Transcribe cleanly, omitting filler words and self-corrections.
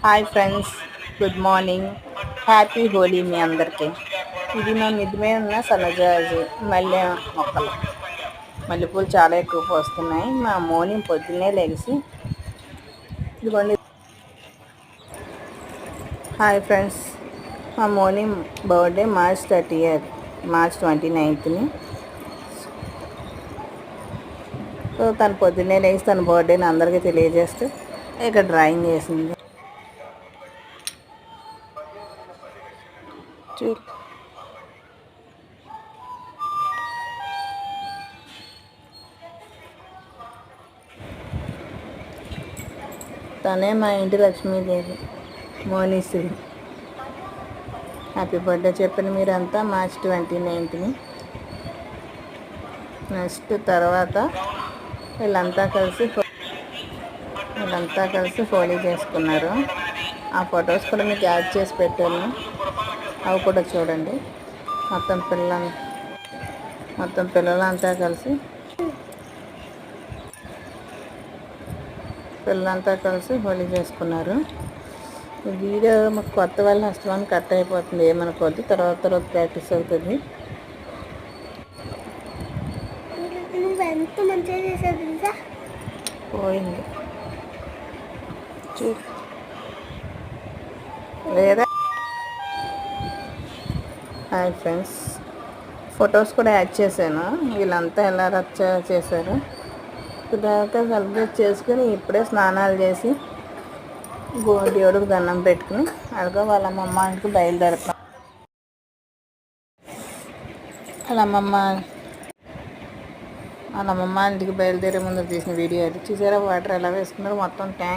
Hi friends, good morning. Happy Holi మీ అందరికీ. ఇది మా మిద్ది మీద ఉన్న సన్నజాజి మల్లె మొక్కలు. మల్లెపూలు చాలా ఎక్కువ పోస్తున్నాయి. మా మోని పొద్దున్నే లెగిసి ఇదిగోండి. హాయ్ ఫ్రెండ్స్, మా మోని బర్త్డే మార్చ్ 29ని. సో తను పొద్దున్నే లేచి తన బర్త్డేని అందరికీ తెలియజేస్తూ ఇక్కడ డ్రాయింగ్ చేసింది. చూ తనే మా ఇంటి లక్ష్మీదేవి, మోనీశ్రీ. హ్యాపీ బర్త్డే చెప్పిన మీరంతా మార్చ్ 29ని. నెక్స్ట్ తర్వాత వీళ్ళంతా కలిసి హోలీ చేసుకున్నారు. ఆ ఫొటోస్ కూడా మీకు యాడ్ చేసి పెట్టాను, అవి కూడా చూడండి. మొత్తం పిల్లలంతా కలిసి హోలీ చేసుకున్నారు. ఈ వీడియో మాకు కొత్త వాళ్ళు నష్టమని కట్ అయిపోతుంది, ఏమనుకోవద్దు. తర్వాత ప్రాక్టీస్ అవుతుంది. ఎంత మంచిగా చేసేది తెలుసా? పోయింది లేదా? హాయ్ ఫ్రెండ్స్, ఫొటోస్ కూడా యాడ్ చేశాను. వీళ్ళంతా ఎలా రచ్చ చేశారు. తర్వాత సెలబ్రేట్ చేసుకుని ఇప్పుడే స్నానాలు చేసి దేవుడికి దండం పెట్టుకుని అదిగో వాళ్ళ అమ్మమ్మ ఇంటికి బయలుదేరుతాం. వాళ్ళ అమ్మమ్మ ఇంటికి బయలుదేరే ముందు తీసిన వీడియో అది చూసారా. వాటర్ ఎలా వేసుకున్నారో మొత్తం ట్యాంక్